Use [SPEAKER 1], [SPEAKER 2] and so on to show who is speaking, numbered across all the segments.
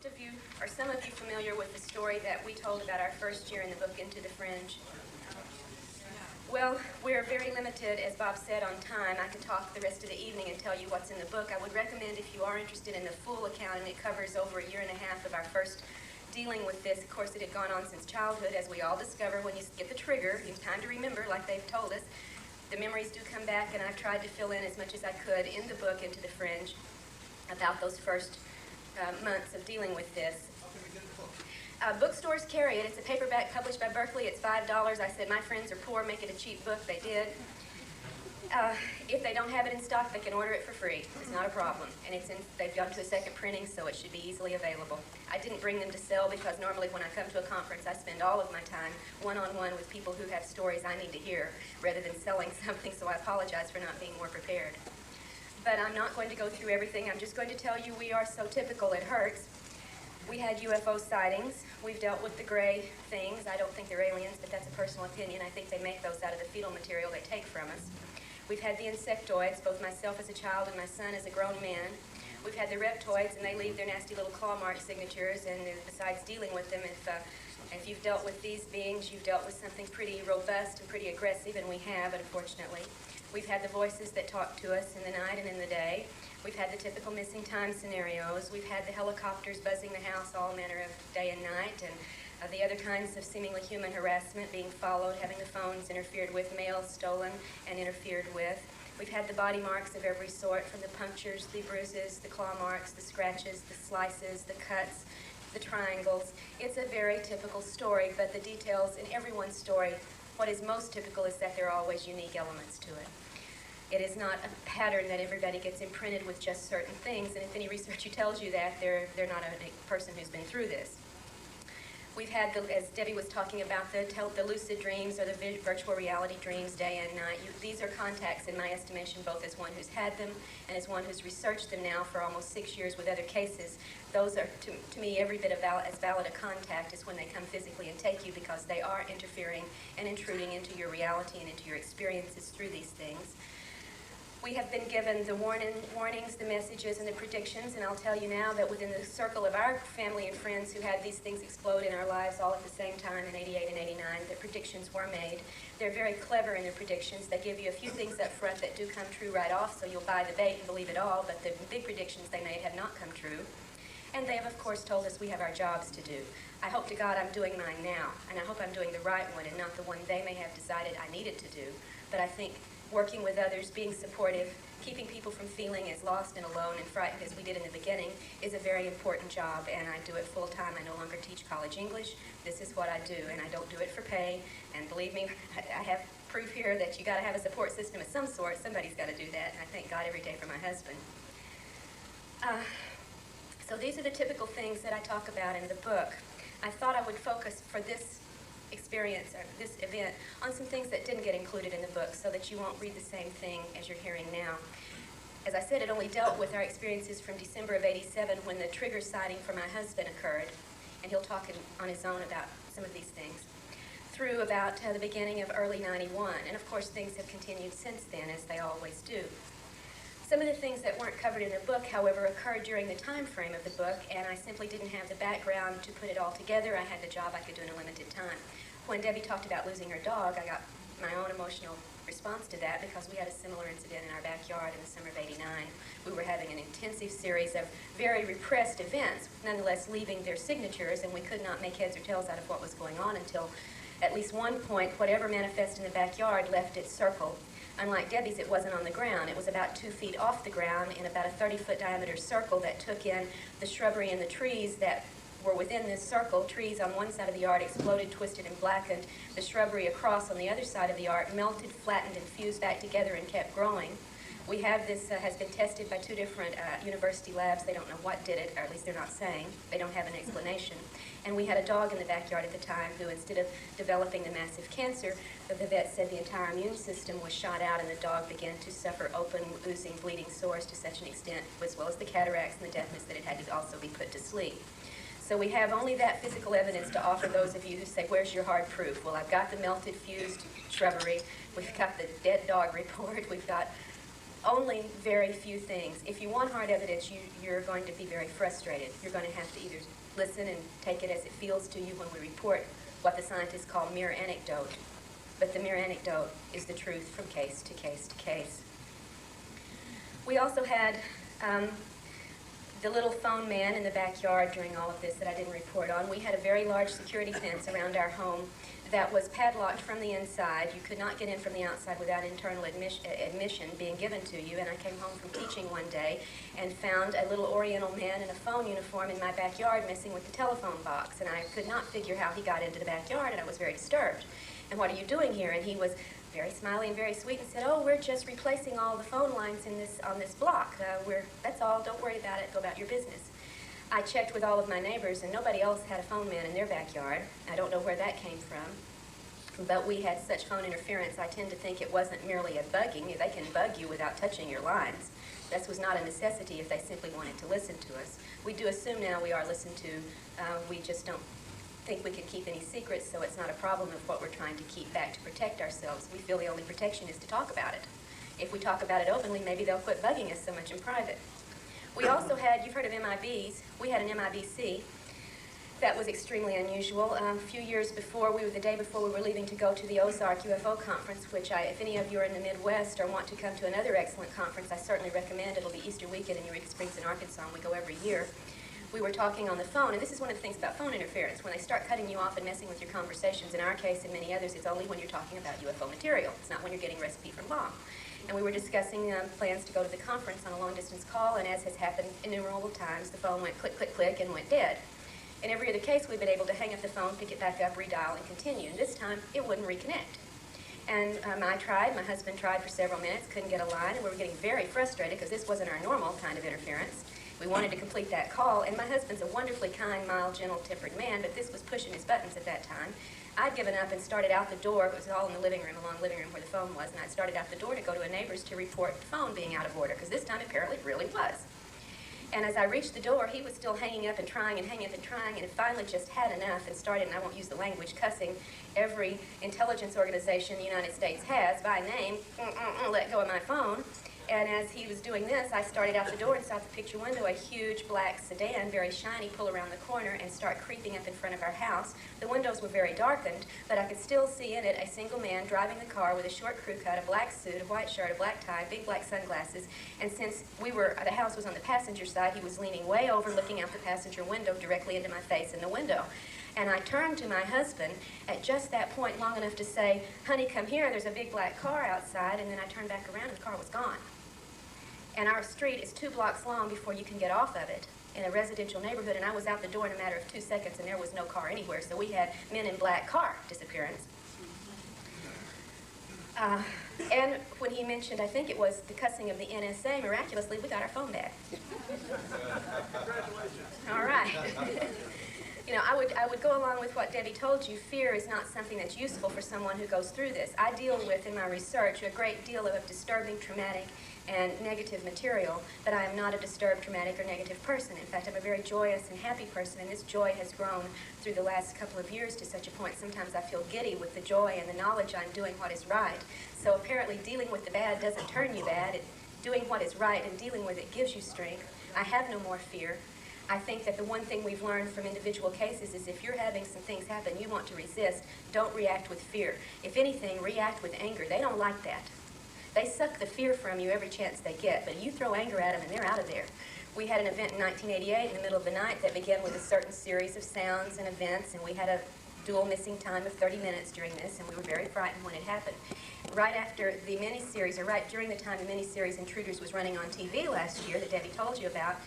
[SPEAKER 1] most of you, or some of you, familiar with the story that we told about our first year in the book, Into the Fringe? Well, we're very limited, as Bob said, on time. I could talk the rest of the evening and tell you what's in the book. I would recommend, if you are interested in the full account, and it covers over a year and a half of our first dealing with this. Of course, it had gone on since childhood, as we all discover when you get the trigger. It's time to remember, like they've told us. The memories do come back, and I've tried to fill in as much as I could in the book, Into the Fringe, about those first months of dealing with this. Bookstores carry it. It's a paperback published by Berkeley. It's $5. I said, my friends are poor, make it a cheap book. They did. If they don't have it in stock, they can order it for free. It's not a problem. And they've gone to a second printing, so it should be easily available. I didn't bring them to sell because normally when I come to a conference, I spend all of my time one-on-one with people who have stories I need to hear rather than selling something, so I apologize for not being more prepared. But I'm not going to go through everything. I'm just going to tell you we are so typical, it hurts. We had UFO sightings. We've dealt with the gray things. I don't think they're aliens, but that's a personal opinion. I think they make those out of the fetal material they take from us. We've had the insectoids, both myself as a child and my son as a grown man. We've had the reptoids, and they leave their nasty little claw mark signatures, and besides dealing with them, if you've dealt with these beings, you've dealt with something pretty robust and pretty aggressive, and we have, unfortunately. We've had the voices that talk to us in the night and in the day. We've had the typical missing time scenarios. We've had the helicopters buzzing the house all manner of day and night, and the other kinds of seemingly human harassment, being followed, having the phones interfered with, mail stolen and interfered with. We've had the body marks of every sort, from the punctures, the bruises, the claw marks, the scratches, the slices, the cuts, the triangles. It's a very typical story, but the details in everyone's story, what is most typical is that there are always unique elements to it. It is not a pattern that everybody gets imprinted with just certain things, and if any researcher tells you that, they're not a person who's been through this. We've had, as Debbie was talking about, the lucid dreams or the virtual reality dreams day and night. These are contacts, in my estimation, both as one who's had them and as one who's researched them now for almost 6 years with other cases. Those are, to me, every bit as valid a contact as when they come physically and take you, because they are interfering and intruding into your reality and into your experiences through these things. We have been given the warnings, the messages, and the predictions, and I'll tell you now that within the circle of our family and friends who had these things explode in our lives all at the same time in '88 and '89, the predictions were made. They're very clever in their predictions. They give you a few things up front that do come true right off, so you'll buy the bait and believe it all, but the big predictions they made have not come true. And they have, of course, told us we have our jobs to do. I hope to God I'm doing mine now, and I hope I'm doing the right one and not the one they may have decided I needed to do. But I think working with others, being supportive, keeping people from feeling as lost and alone and frightened as we did in the beginning is a very important job, and I do it full time. I no longer teach college English. This is what I do, and I don't do it for pay. And believe me, I have proof here that you got to have a support system of some sort. Somebody's got to do that, and I thank God every day for my husband. So these are the typical things that I talk about in the book. I thought I would focus for this experience, or this event, on some things that didn't get included in the book so that you won't read the same thing as you're hearing now. As I said, it only dealt with our experiences from December of '87 when the trigger sighting for my husband occurred, and he'll talk on his own about some of these things, through about the beginning of early '91, and of course things have continued since then, as they always do. Some of the things that weren't covered in the book, however, occurred during the time frame of the book, and I simply didn't have the background to put it all together. I had the job I could do in a limited time. When Debbie talked about losing her dog, I got my own emotional response to that because we had a similar incident in our backyard in the summer of '89. We were having an intensive series of very repressed events, nonetheless leaving their signatures, and we could not make heads or tails out of what was going on until at least one point, whatever manifested in the backyard left its circle. Unlike Debbie's, it wasn't on the ground. It was about 2 feet off the ground in about a 30-foot diameter circle that took in the shrubbery and the trees that were within this circle. Trees on one side of the yard exploded, twisted, and blackened. The shrubbery across on the other side of the yard melted, flattened, and fused back together and kept growing. We have this, has been tested by 2 different university labs. They don't know what did it, or at least they're not saying. They don't have an explanation. And we had a dog in the backyard at the time who, instead of developing the massive cancer, the vet said the entire immune system was shot out and the dog began to suffer open, oozing, bleeding sores to such an extent, as well as the cataracts and the deafness, that it had to also be put to sleep. So we have only that physical evidence to offer those of you who say, where's your hard proof? Well, I've got the melted, fused shrubbery. We've got the dead dog report. We've got Only very few things. If you want hard evidence, you're going to be very frustrated. You're going to have to either listen and take it as it feels to you when we report what the scientists call mere anecdote. But the mere anecdote is the truth from case to case to case. We also had the little phone man in the backyard during all of this that I didn't report on. We had a very large security fence around our home that was padlocked from the inside. You could not get in from the outside without internal admission being given to you. And I came home from teaching one day and found a little Oriental man in a phone uniform in my backyard messing with the telephone box. And I could not figure how he got into the backyard, and I was very disturbed. And what are you doing here? And he was very smiley and very sweet and said, oh, we're just replacing all the phone lines on this block. That's all. Don't worry about it. Go about your business. I checked with all of my neighbors, and nobody else had a phone man in their backyard. I don't know where that came from, but we had such phone interference. I tend to think it wasn't merely a bugging. They can bug you without touching your lines. This was not a necessity if they simply wanted to listen to us. We do assume now we are listened to. We just don't think we can keep any secrets, so it's not a problem of what we're trying to keep back to protect ourselves. We feel the only protection is to talk about it. If we talk about it openly, maybe they'll quit bugging us so much in private. We also had, you've heard of MIBs, we had an MIBC. That was extremely unusual. A few years before, the day before we were leaving to go to the Ozark UFO conference, which if any of you are in the Midwest or want to come to another excellent conference, I certainly recommend. It'll be Easter weekend in Eureka Springs in Arkansas, and we go every year. We were talking on the phone, and this is one of the things about phone interference. When they start cutting you off and messing with your conversations, in our case and many others, it's only when you're talking about UFO material. It's not when you're getting a recipe from mom. And we were discussing plans to go to the conference on a long-distance call, and as has happened innumerable times, the phone went click, click, click, and went dead. In every other case, we've been able to hang up the phone, pick it back up, redial, and continue. And this time, it wouldn't reconnect. And I tried, my husband tried for several minutes, couldn't get a line, and we were getting very frustrated because this wasn't our normal kind of interference. We wanted to complete that call, and my husband's a wonderfully kind, mild, gentle-tempered man, but this was pushing his buttons at that time. I'd given up and started out the door. It was all in the living room, a long living room where the phone was, and I started out the door to go to a neighbor's to report the phone being out of order, because this time apparently it really was. And as I reached the door, he was still hanging up and trying and hanging up and trying, and finally just had enough and started, and I won't use the language, cussing every intelligence organization the United States has by name, let go of my phone. And as he was doing this, I started out the door and saw at the picture window a huge black sedan, very shiny, pull around the corner and start creeping up in front of our house. The windows were very darkened, but I could still see in it a single man driving the car with a short crew cut, a black suit, a white shirt, a black tie, big black sunglasses. And since the house was on the passenger side, he was leaning way over, looking out the passenger window directly into my face in the window. And I turned to my husband at just that point long enough to say, honey, come here, there's a big black car outside. And then I turned back around and the car was gone. And our street is 2 blocks long before you can get off of it in a residential neighborhood, and I was out the door in a matter of 2 seconds, and there was no car anywhere, so we had men in black car disappearance. And when he mentioned, I think it was the cussing of the NSA, miraculously, we got our phone back.
[SPEAKER 2] Congratulations.
[SPEAKER 1] All right. You know, I would go along with what Debbie told you. Fear is not something that's useful for someone who goes through this. I deal with, in my research, a great deal of disturbing, traumatic, and negative material, but I am not a disturbed, traumatic, or negative person. In fact, I'm a very joyous and happy person, and this joy has grown through the last couple of years to such a point sometimes I feel giddy with the joy and the knowledge I'm doing what is right. So apparently dealing with the bad doesn't turn you bad. Doing what is right and dealing with it gives you strength. I have no more fear. I think that the one thing we've learned from individual cases is if you're having some things happen you want to resist, don't react with fear. If anything, react with anger. They don't like that. They suck the fear from you every chance they get, but you throw anger at them and they're out of there. We had an event in 1988 in the middle of the night that began with a certain series of sounds and events, and we had a dual missing time of 30 minutes during this, and we were very frightened when it happened. Right after the miniseries, or right during the time the miniseries Intruders was running on TV last year that Debbie told you about,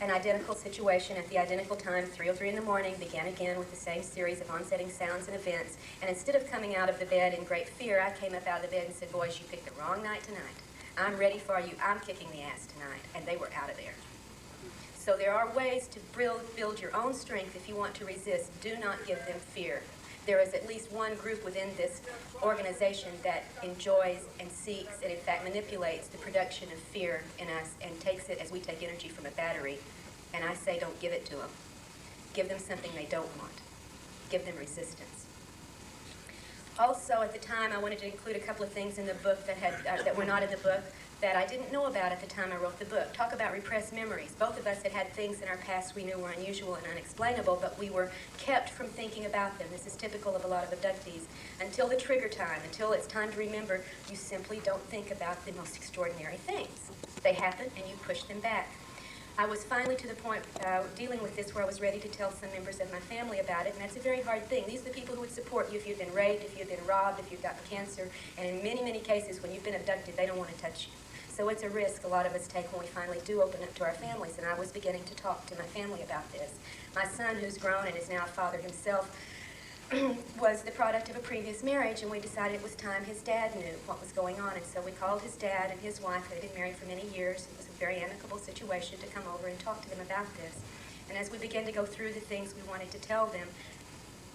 [SPEAKER 1] an identical situation at the identical time, 3:03 in the morning, began again with the same series of onsetting sounds and events. And instead of coming out of the bed in great fear, I came up out of the bed and said, boys, you picked the wrong night tonight. I'm ready for you. I'm kicking the ass tonight. And they were out of there. So there are ways to build your own strength if you want to resist. Do not give them fear. There is at least one group within this organization that enjoys and seeks and in fact manipulates the production of fear in us and takes it as we take energy from a battery. And I say don't give it to them. Give them something they don't want. Give them resistance. Also, at the time, I wanted to include a couple of things in the book that were not in the book. that I didn't know about at the time I wrote the book. Talk about repressed memories. Both of us had had things in our past we knew were unusual and unexplainable, but we were kept from thinking about them. This is typical of a lot of abductees. Until the trigger time, until it's time to remember, you simply don't think about the most extraordinary things. They happen and you push them back. I was finally to the point dealing with this where I was ready to tell some members of my family about it, and that's a very hard thing. These are the people who would support you if you've been raped, if you've been robbed, if you've got cancer, and in many, many cases when you've been abducted, they don't want to touch you. So it's a risk a lot of us take when we finally do open up to our families, and I was beginning to talk to my family about this. My son, who's grown and is now a father himself, was the product of a previous marriage, and we decided it was time his dad knew what was going on. And so we called his dad and his wife, who had been married for many years. It was a very amicable situation to come over and talk to them about this. And as we began to go through the things we wanted to tell them,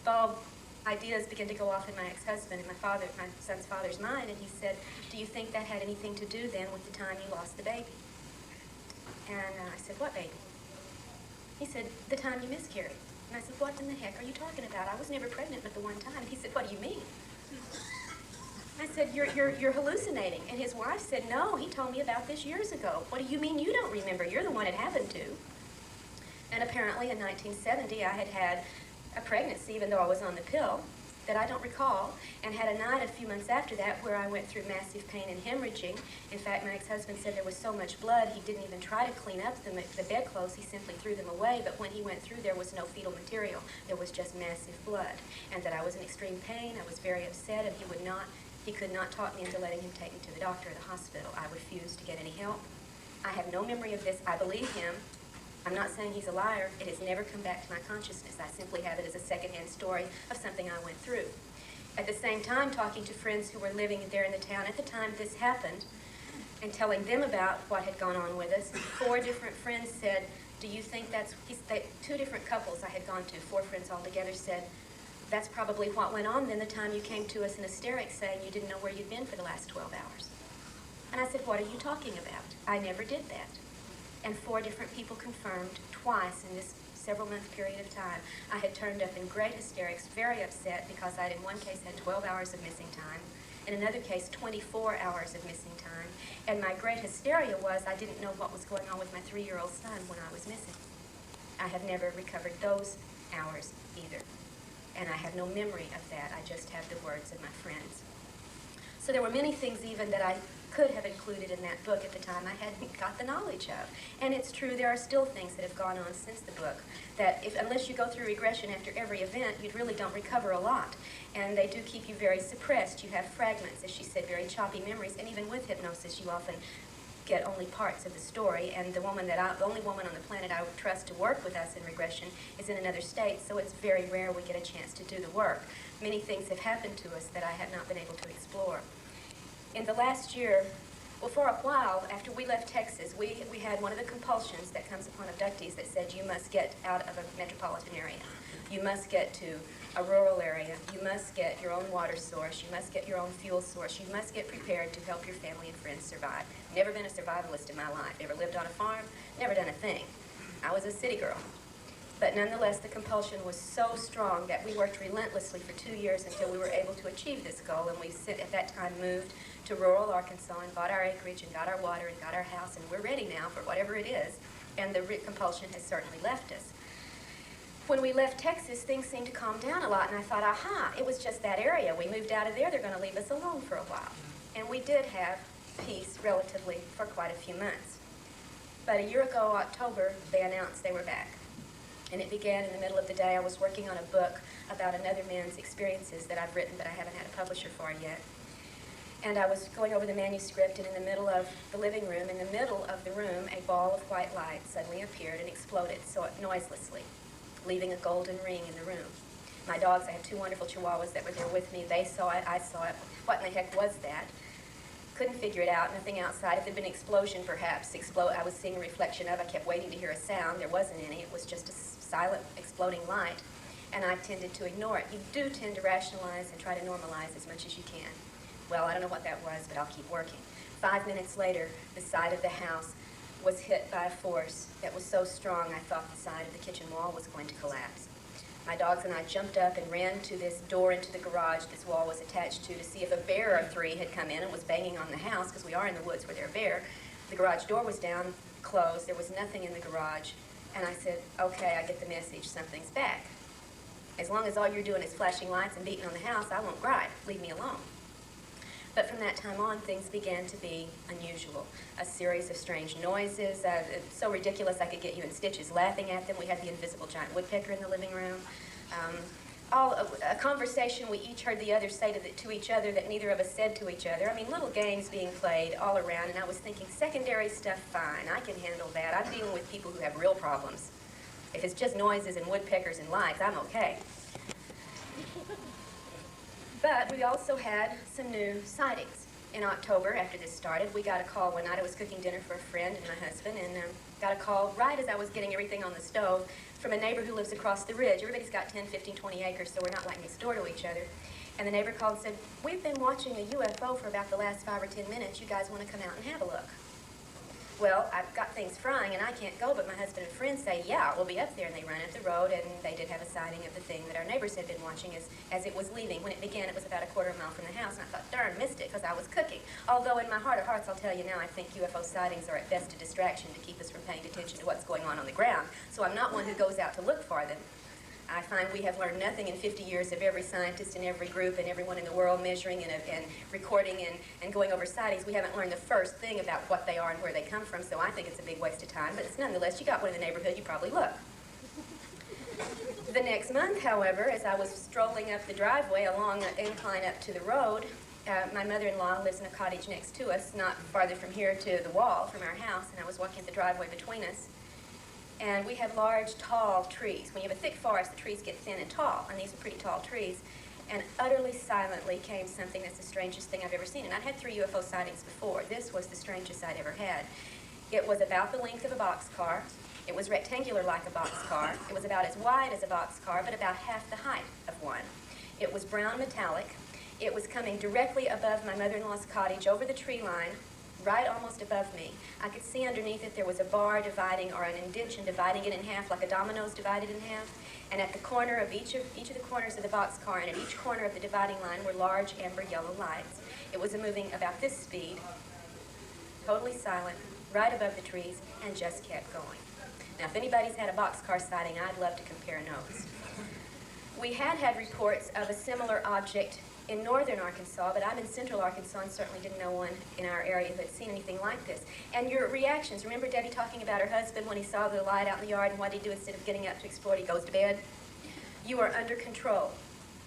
[SPEAKER 1] bulb ideas began to go off in my ex-husband and my son's father's mind, and he said, "Do you think that had anything to do then with the time you lost the baby?" And I said, "What baby?" He said, "The time you miscarried." And I said, "What in the heck are you talking about? I was never pregnant but the one time." And he said, "What do you mean?" I said, you're hallucinating. And his wife said, "No, he told me about this years ago." "What do you mean you don't remember? You're the one it happened to." And apparently in 1970, I had had a pregnancy, even though I was on the pill, that I don't recall, and had a night a few months after that where I went through massive pain and hemorrhaging. In fact, my ex-husband said there was so much blood, he didn't even try to clean up the bedclothes, he simply threw them away, but when he went through, there was no fetal material. There was just massive blood, and that I was in extreme pain. I was very upset, and he could not talk me into letting him take me to the doctor or the hospital. I refused to get any help. I have no memory of this. I believe him. I'm not saying he's a liar. It has never come back to my consciousness. I simply have it as a secondhand story of something I went through. At the same time, talking to friends who were living there in the town at the time this happened, and telling them about what had gone on with us, 4 different friends said, "Do you think that's..." 2 different couples I had gone to, 4 friends altogether, said, "That's probably what went on then the time you came to us in hysterics saying you didn't know where you'd been for the last 12 hours. And I said, "What are you talking about? I never did that." And 4 different people confirmed twice in this several-month period of time. I had turned up in great hysterics, very upset, because I had in one case had 12 hours of missing time, in another case 24 hours of missing time, and my great hysteria was I didn't know what was going on with my 3-year-old son when I was missing. I have never recovered those hours either, and I have no memory of that. I just have the words of my friends. So there were many things even that I could have included in that book at the time I hadn't got the knowledge of. And it's true, there are still things that have gone on since the book that unless you go through regression after every event, you really don't recover a lot. And they do keep you very suppressed. You have fragments, as she said, very choppy memories, and even with hypnosis you often get only parts of the story. And the only woman on the planet I would trust to work with us in regression is in another state, so it's very rare we get a chance to do the work. Many things have happened to us that I have not been able to explore. In the last year, well, for a while, after we left Texas, we had one of the compulsions that comes upon abductees that said you must get out of a metropolitan area. You must get to a rural area. You must get your own water source. You must get your own fuel source. You must get prepared to help your family and friends survive. Never been a survivalist in my life. Never lived on a farm. Never done a thing. I was a city girl. But nonetheless, the compulsion was so strong that we worked relentlessly for 2 years until we were able to achieve this goal. And we at that time moved to rural Arkansas and bought our acreage and got our water and got our house, and we're ready now for whatever it is. And the compulsion has certainly left us. When we left Texas, things seemed to calm down a lot, and I thought, aha, it was just that area. We moved out of there, they're going to leave us alone for a while. And we did have peace relatively for quite a few months. But a year ago, October, they announced they were back. And it began in the middle of the day. I was working on a book about another man's experiences that I've written, but I haven't had a publisher for yet. And I was going over the manuscript, and in the middle of the living room, in the middle of the room, a ball of white light suddenly appeared and exploded noiselessly, leaving a golden ring in the room. My dogs, I have 2 wonderful chihuahuas that were there with me. They saw it, I saw it. What in the heck was that? Couldn't figure it out, nothing outside. If there'd been an explosion, perhaps, I was seeing a reflection of. I kept waiting to hear a sound. There wasn't any. It was just a silent, exploding light, and I tended to ignore it. You do tend to rationalize and try to normalize as much as you can. Well, I don't know what that was, but I'll keep working. 5 minutes later, the side of the house was hit by a force that was so strong I thought the side of the kitchen wall was going to collapse. My dogs and I jumped up and ran to this door into the garage this wall was attached to see if a bear or three had come in and was banging on the house, because we are in the woods where there are bear. The garage door was down, closed. There was nothing in the garage. And I said, okay, I get the message. Something's back. As long as all you're doing is flashing lights and beating on the house, I won't gripe. Leave me alone. But from that time on, things began to be unusual. A series of strange noises, so ridiculous I could get you in stitches laughing at them. We had the invisible giant woodpecker in the living room. A conversation we each heard the other say to each other that neither of us said to each other. I mean, little games being played all around, and I was thinking, secondary stuff, fine. I can handle that. I'm dealing with people who have real problems. If it's just noises and woodpeckers and lights, I'm okay. But we also had some new sightings. In October, after this started, we got a call one night. I was cooking dinner for a friend and my husband, and got a call right as I was getting everything on the stove from a neighbor who lives across the ridge. Everybody's got 10, 15, 20 acres, so we're not like next door to each other. And the neighbor called and said, we've been watching a UFO for about the last 5 or 10 minutes. You guys want to come out and have a look? Well, I've got things frying and I can't go, but my husband and friends say, yeah, we'll be up there. And they run up the road, and they did have a sighting of the thing that our neighbors had been watching as it was leaving. When it began, it was about a quarter mile from the house, and I thought, darn, missed it, because I was cooking. Although in my heart of hearts, I'll tell you now, I think UFO sightings are at best a distraction to keep us from paying attention to what's going on the ground. So I'm not one who goes out to look for them. I find we have learned nothing in 50 years of every scientist in every group and everyone in the world measuring and recording and going over sightings. We haven't learned the first thing about what they are and where they come from, so I think it's a big waste of time. But it's nonetheless, you got one in the neighborhood, you probably look. The next month, however, as I was strolling up the driveway along an incline up to the road, my mother-in-law lives in a cottage next to us, not farther from here to the wall from our house, and I was walking the driveway between us. And we have large, tall trees. When you have a thick forest, the trees get thin and tall, and these are pretty tall trees. And utterly silently came something that's the strangest thing I've ever seen. And I'd had 3 UFO sightings before. This was the strangest I'd ever had. It was about the length of a boxcar. It was rectangular like a boxcar. It was about as wide as a boxcar, but about half the height of one. It was brown metallic. It was coming directly above my mother-in-law's cottage over the tree line, right almost above me. I could see underneath it there was a bar dividing, or an indention dividing it in half, like a domino's divided in half. And at the corner of each of the corners of the boxcar, and at each corner of the dividing line, were large amber yellow lights. It was moving about this speed, totally silent, right above the trees, and just kept going. Now, if anybody's had a boxcar sighting, I'd love to compare notes. We had reports of a similar object in northern Arkansas, but I'm in central Arkansas and certainly didn't know one in our area who had seen anything like this. And your reactions, remember Debbie talking about her husband when he saw the light out in the yard, and what he'd do instead of getting up to explore it, he goes to bed? You are under control.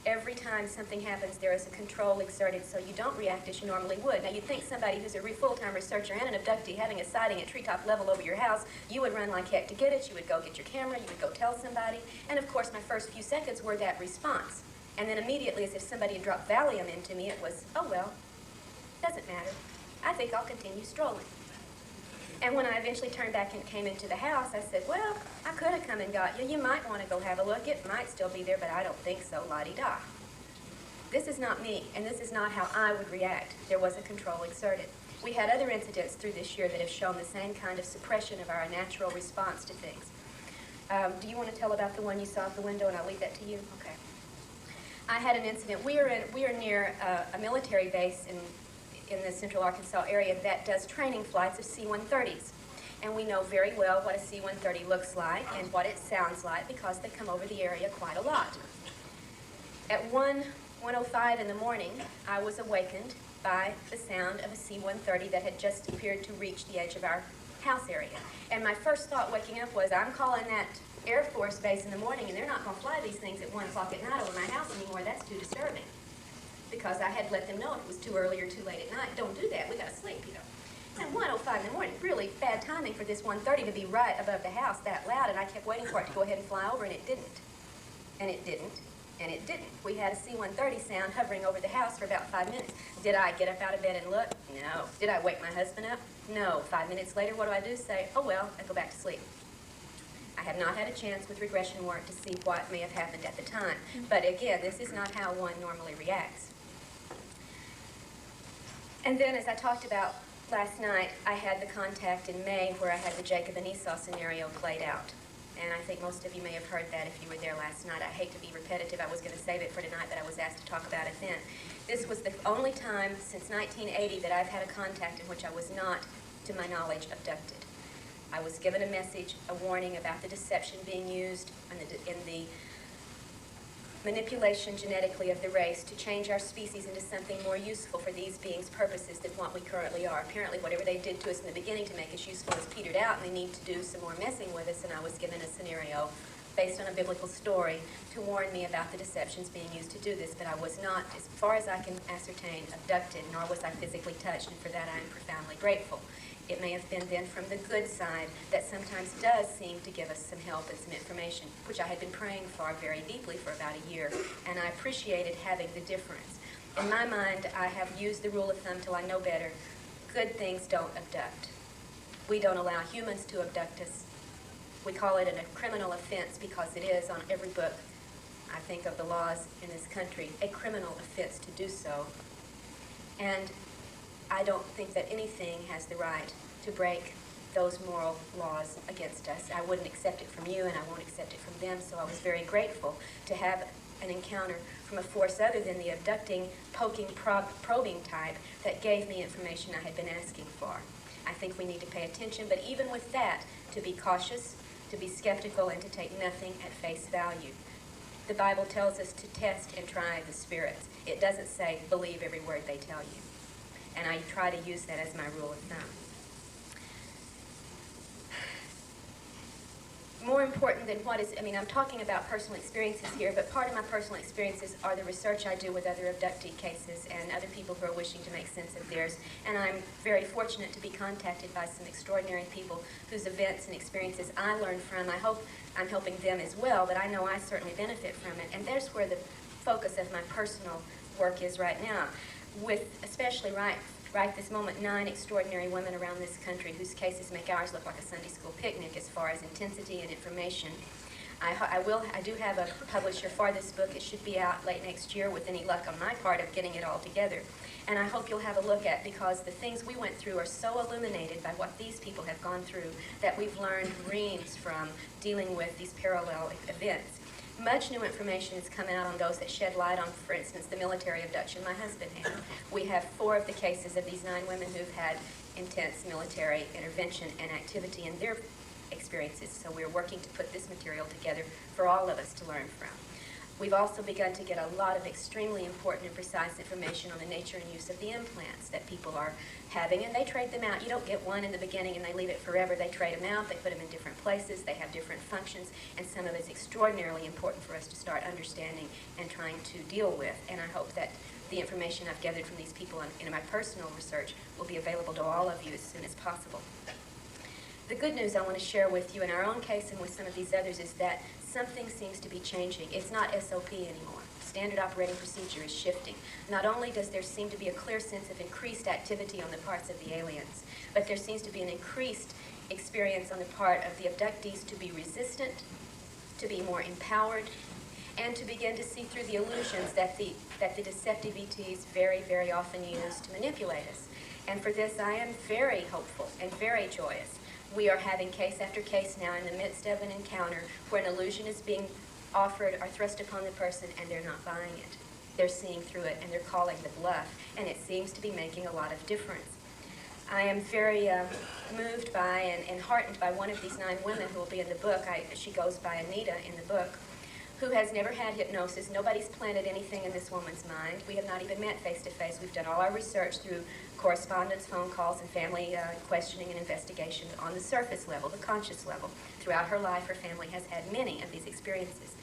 [SPEAKER 1] Every time something happens, there is a control exerted, so you don't react as you normally would. Now, you'd think somebody who's a full-time researcher and an abductee having a sighting at treetop level over your house, you would run like heck to get it, you would go get your camera, you would go tell somebody, and of course my first few seconds were that response. And then immediately, as if somebody had dropped Valium into me, it was, oh well, doesn't matter. I think I'll continue strolling. And when I eventually turned back and came into the house, I said, well, I could have come and got you. You might want to go have a look. It might still be there, but I don't think so, la-di-da. This is not me, and this is not how I would react. There was a control exerted. We had other incidents through this year that have shown the same kind of suppression of our natural response to things. Do you want to tell about the one you saw at the window, and I'll leave that to you? Okay. I had an incident. We are near a military base in the central Arkansas area that does training flights of C-130s. And we know very well what a C-130 looks like and what it sounds like because they come over the area quite a lot. At 1:05 in the morning, I was awakened by the sound of a C-130 that had just appeared to reach the edge of our house area. And my first thought waking up was, I'm calling that Air Force base in the morning, and they're not going to fly these things at 1 o'clock at night over my house anymore. That's too disturbing. Because I had let them know if it was too early or too late at night. Don't do that. We got to sleep, you know. And 1:05 in the morning, really bad timing for this 130 to be right above the house that loud, and I kept waiting for it to go ahead and fly over, and it didn't. And it didn't. And it didn't. We had a C-130 sound hovering over the house for about 5 minutes. Did I get up out of bed and look? No. Did I wake my husband up? No. 5 minutes later, what do? Say, oh well, I go back to sleep. I have not had a chance with regression work to see what may have happened at the time. But again, this is not how one normally reacts. And then, as I talked about last night, I had the contact in May where I had the Jacob and Esau scenario played out. and I think most of you may have heard that if you were there last night. I hate to be repetitive. I was going to save it for tonight, but I was asked to talk about it then. This was the only time since 1980 that I've had a contact in which I was not, to my knowledge, abducted. I was given a message, a warning about the deception being used in the manipulation genetically of the race to change our species into something more useful for these beings' purposes than what we currently are. Apparently, whatever they did to us in the beginning to make us useful has petered out, and they need to do some more messing with us, and I was given a scenario based on a biblical story to warn me about the deceptions being used to do this, but I was not, as far as I can ascertain, abducted, nor was I physically touched, and for that I am profoundly grateful. It may have been then from the good side that sometimes does seem to give us some help and some information, which I had been praying for very deeply for about a year, and I appreciated having the difference. In my mind, I have used the rule of thumb till I know better. Good things don't abduct. We don't allow humans to abduct us. We call it a criminal offense because it is on every book, I think, of the laws in this country, a criminal offense to do so. And I don't think that anything has the right to break those moral laws against us. I wouldn't accept it from you, and I won't accept it from them, so I was very grateful to have an encounter from a force other than the abducting, poking, probing type that gave me information I had been asking for. I think we need to pay attention, but even with that, to be cautious, to be skeptical, and to take nothing at face value. The Bible tells us to test and try the spirits. It doesn't say believe every word they tell you. And I try to use that as my rule of thumb. More important than what is, I'm talking about personal experiences here, but part of my personal experiences are the research I do with other abducted cases and other people who are wishing to make sense of theirs. And I'm very fortunate to be contacted by some extraordinary people whose events and experiences I learned from. I hope I'm helping them as well, but I know I certainly benefit from it. And there's where the focus of my personal work is right now, with especially right this moment 9 extraordinary women around this country whose cases make ours look like a Sunday school picnic as far as intensity and information. I do have a publisher for this book. It should be out late next year with any luck on my part of getting it all together. And I hope you'll have a look at, because the things we went through are so illuminated by what these people have gone through that we've learned reams from dealing with these parallel events. Much new information is coming out on those that shed light on, for instance, the military abduction my husband had. We have 4 of the cases of these 9 women who've had intense military intervention and activity in their experiences, so we're working to put this material together for all of us to learn from. We've also begun to get a lot of extremely important and precise information on the nature and use of the implants that people are having, and they trade them out. You don't get one in the beginning and they leave it forever. They trade them out, they put them in different places, they have different functions, and some of it's extraordinarily important for us to start understanding and trying to deal with. And I hope that the information I've gathered from these people in my personal research will be available to all of you as soon as possible. The good news I want to share with you in our own case and with some of these others is that something seems to be changing. It's not SOP anymore. Standard operating procedure is shifting. Not only does there seem to be a clear sense of increased activity on the parts of the aliens, but there seems to be an increased experience on the part of the abductees to be resistant, to be more empowered, and to begin to see through the illusions that the deceptive ETs very, very often use to manipulate us. And for this, I am very hopeful and very joyous. We are having case after case now in the midst of an encounter where an illusion is being offered or thrust upon the person and they're not buying it. They're seeing through it and they're calling the bluff, and it seems to be making a lot of difference. I am very moved by and heartened by one of these 9 women who will be in the book. She goes by Anita in the book, who has never had hypnosis. Nobody's planted anything in this woman's mind. We have not even met face-to-face. We've done all our research through correspondence, phone calls, and family questioning and investigation on the surface level, the conscious level. Throughout her life, her family has had many of these experiences.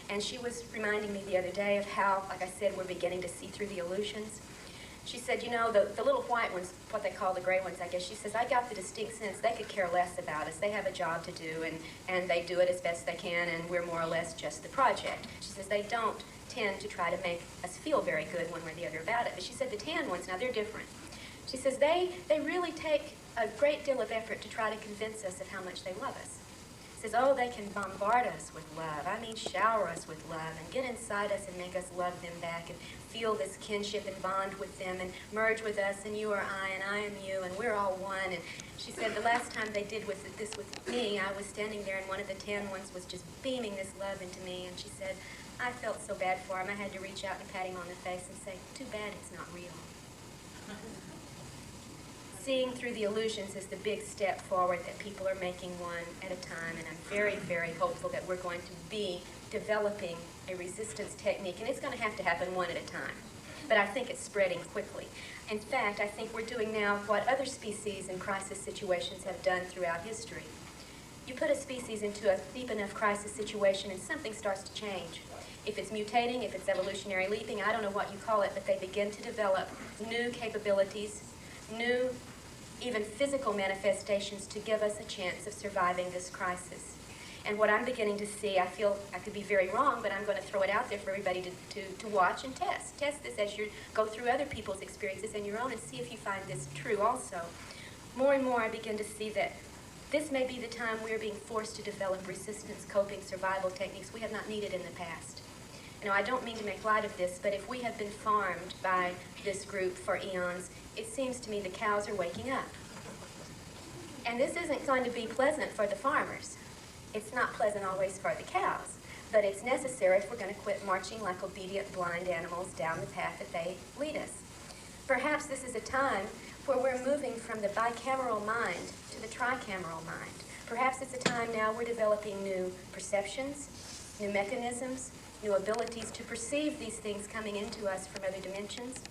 [SPEAKER 1] And she was reminding me the other day of how, like I said, we're beginning to see through the illusions. She said, you know, the little white ones, what they call the gray ones, I guess, she says, I got the distinct sense they could care less about us. They have a job to do, and they do it as best they can, and we're more or less just the project. She says they don't tend to try to make us feel very good one way or the other about it. But she said the tan ones, now they're different. She says they really take a great deal of effort to try to convince us of how much they love us. says, oh, they can bombard us with love. I mean, shower us with love and get inside us and make us love them back and feel this kinship and bond with them and merge with us, and you are I and I am you and we're all one. And she said the last time they did this with me, I was standing there and one of the tan ones was just beaming this love into me, and she said, I felt so bad for him. I had to reach out and pat him on the face and say, too bad it's not real. Seeing through the illusions is the big step forward that people are making one at a time, and I'm very, very hopeful that we're going to be developing a resistance technique, and it's going to happen one at a time. But I think it's spreading quickly. In fact, I think we're doing now what other species in crisis situations have done throughout history. You put a species into a deep enough crisis situation and something starts to change. If it's mutating, if it's evolutionary leaping, I don't know what you call it, but they begin to develop new capabilities, new even physical manifestations to give us a chance of surviving this crisis. And what I'm beginning to see, I feel I could be very wrong, but I'm going to throw it out there for everybody to watch and test. Test this as you go through other people's experiences and your own and see if you find this true also. More and more I begin to see that this may be the time we're being forced to develop resistance, coping, survival techniques we have not needed in the past. Now, I don't mean to make light of this, but if we have been farmed by this group for eons, it seems to me the cows are waking up. And this isn't going to be pleasant for the farmers. It's not pleasant always for the cows, but it's necessary if we're going to quit marching like obedient blind animals down the path that they lead us. Perhaps this is a time where we're moving from the bicameral mind to the tricameral mind. Perhaps it's a time now we're developing new perceptions, new mechanisms, new abilities to perceive these things coming into us from other dimensions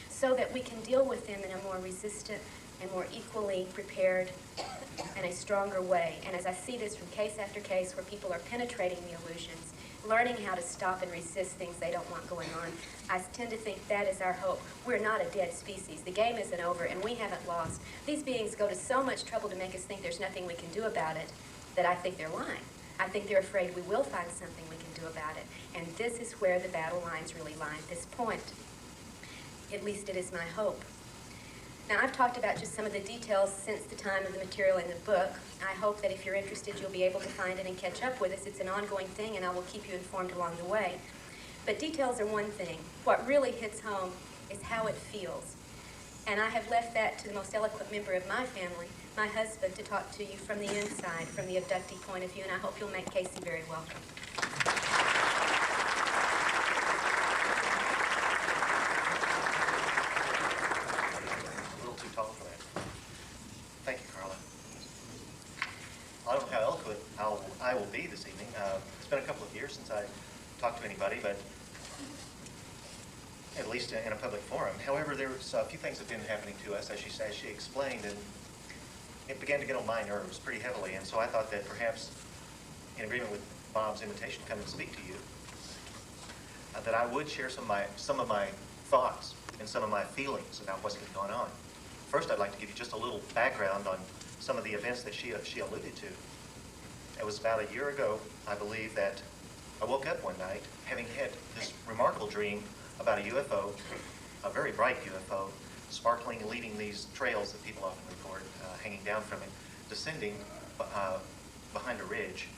[SPEAKER 1] so that we can deal with them in a more resistant and more equally prepared and a stronger way. And as I see this from case after case where people are penetrating the illusions, learning how to stop and resist things they don't want going on, I tend to think that is our hope. We're not a dead species. The game isn't over and we haven't lost. These beings go to so much trouble to make us think there's nothing we can do about it that I think they're lying. I think they're afraid we will find something we can do about it. And this is where the battle lines really lie at this point. At least it is my hope. Now, I've talked about just some of the details since the time of the material in the book. I hope that if you're interested, you'll be able to find it and catch up with us. It's an ongoing thing, and I will keep you informed along the way. But details are one thing. What really hits home is how it feels. And I have left that to the most eloquent member of my family, my husband, to talk to you from the inside, from the abductee point of view, and I hope you'll make Casey very welcome.
[SPEAKER 2] A little too tall for that. Thank you, Karla. I don't know how eloquent I will be this evening. It's been a couple of years since I talked to anybody, but at least in a public forum. However, there was a few things that have been happening to us, as she explained, and it began to get on my nerves pretty heavily. And so I thought that perhaps, in agreement with Bob's invitation to come and speak to you, that I would share some of my thoughts and some of my feelings about what's been going on. First, I'd like to give you just a little background on some of the events that she alluded to. It was about a year ago, I believe, that I woke up one night having had this remarkable dream about a UFO, a very bright UFO, sparkling and leading these trails that people often report, hanging down from it, descending behind a ridge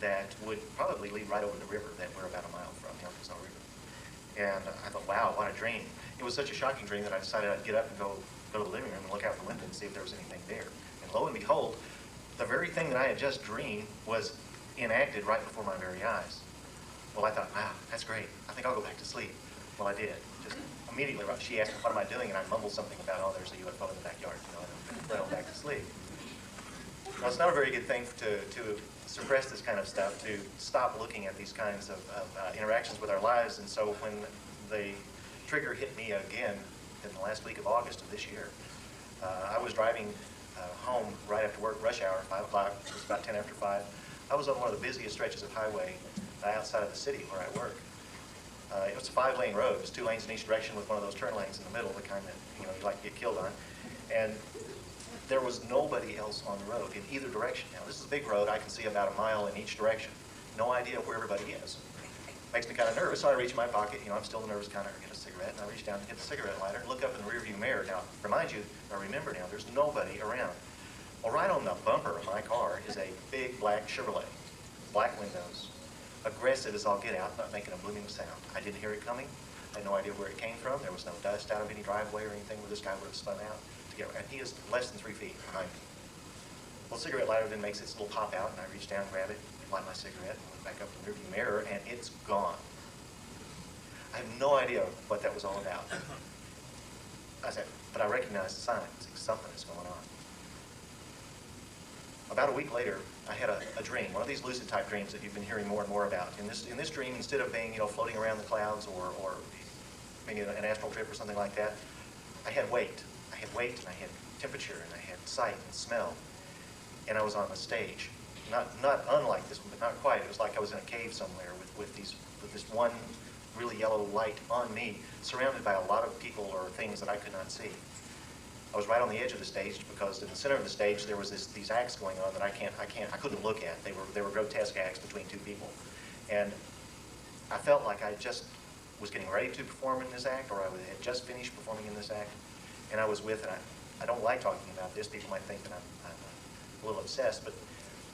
[SPEAKER 2] that would probably lead right over the river that we're about a mile from, the Arkansas River. And I thought, wow, what a dream. It was such a shocking dream that I decided I'd get up and go to the living room and look out the window and see if there was anything there. And lo and behold, the very thing that I had just dreamed was enacted right before my very eyes. Well, I thought, wow, that's great. I think I'll go back to sleep. Well, I did. Just immediately, she asked me, what am I doing? And I mumbled something about, oh, there's a UFO in the backyard, and I went back to sleep. Now, it's not a very good thing to suppress this kind of stuff, to stop looking at these kinds of interactions with our lives. And so when the trigger hit me again in the last week of August of this year, I was driving home right after work, rush hour, 5 o'clock. It was about 10 after 5. I was on one of the busiest stretches of highway outside of the city where I work. It was a 5-lane road. It was 2 lanes in each direction with one of those turn lanes in the middle, the kind that you like to get killed on. And there was nobody else on the road in either direction. Now, this is a big road. I can see about a mile in each direction. No idea where everybody is. Makes me kind of nervous, so I reach in my pocket. I'm still the nervous kind of get a cigarette, and I reach down to get the cigarette lighter and look up in the rearview mirror. Now, remember now, there's nobody around. Well, right on the bumper of my car is a big black Chevrolet. black windows, aggressive as all get out, not making a blooming sound. I didn't hear it coming. I had no idea where it came from. There was no dust out of any driveway or anything where this guy would have spun out to get, and he is less than 3 feet behind me. Well, cigarette lighter then makes its little pop out, and I reach down, grab it, light my cigarette, and look back up in the rearview mirror, and it's gone. I have no idea what that was all about. I said, but I recognize the signs. Something is going on. About a week later, I had a dream, one of these lucid type dreams that you've been hearing more and more about. In this dream, instead of being, floating around the clouds or maybe an astral trip or something like that, I had weight. I had weight, and I had temperature, and I had sight and smell. And I was on a stage. Not unlike this one, but not quite. It was like I was in a cave somewhere with this one really yellow light on me, surrounded by a lot of people or things that I could not see. I was right on the edge of the stage because in the center of the stage there was these acts going on that I couldn't look at. They were grotesque acts between two people, and I felt like I just was getting ready to perform in this act, or I had just finished performing in this act, and I was with it. I don't like talking about this. People might think that I'm a little obsessed, but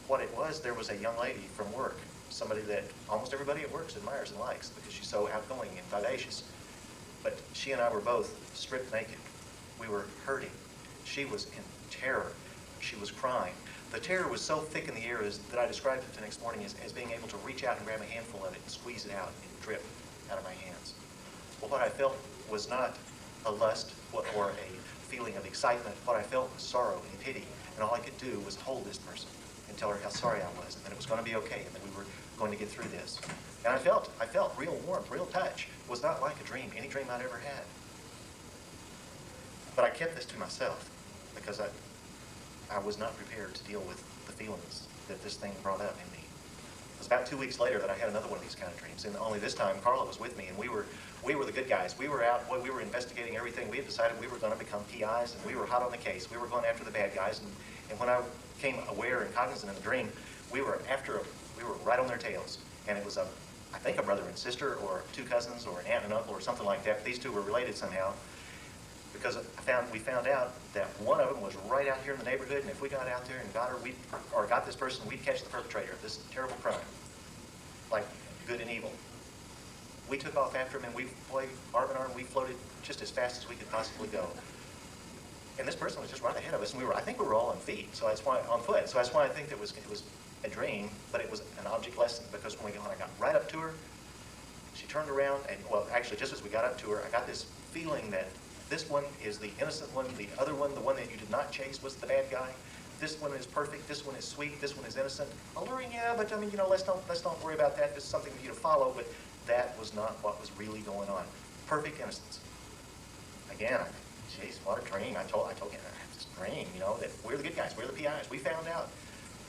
[SPEAKER 2] what it was, there was a young lady from work, somebody that almost everybody at work admires and likes because she's so outgoing and vivacious. But she and I were both stripped naked. We were hurting. She was in terror. She was crying. The terror was so thick in the air that I described it the next morning as being able to reach out and grab a handful of it and squeeze it out and it would drip out of my hands. Well, what I felt was not a lust or a feeling of excitement. What I felt was sorrow and pity, and all I could do was hold this person and tell her how sorry I was, and that it was going to be okay, and that we were going to get through this. And I felt real warmth, real touch. It was not like a dream, any dream I'd ever had. But I kept this to myself because I was not prepared to deal with the feelings that this thing brought up in me. It was about 2 weeks later that I had another one of these kind of dreams, and only this time Karla was with me, and we were the good guys. We were out, we were investigating everything. We had decided we were going to become PIs, and we were hot on the case. We were going after the bad guys, and when I became aware and cognizant in the dream, we were right on their tails. And it was I think a brother and sister, or 2 cousins, or an aunt and uncle, or something like that. But these 2 were related somehow, because we found out that one of them was right out here in the neighborhood, and if we got out there and got her, or got this person, we'd catch the perpetrator of this terrible crime, like good and evil. We took off after him, and we played arm in arm. We floated just as fast as we could possibly go. And this person was just right ahead of us, and I think we were all on feet, so that's why on foot. So that's why I think it was a dream, but it was an object lesson, because when I got right up to her, she turned around, and well, actually, just as we got up to her, I got this feeling that this one is the innocent one, the other one, the one that you did not chase, was the bad guy. This one is perfect. This one is sweet. This one is innocent. Alluring, yeah, but I mean, let's not worry about that. This is something for you to follow. But that was not what was really going on. Perfect innocence. Again, jeez, what a dream! I told him I have this dream, that we're the good guys. We're the PIs. We found out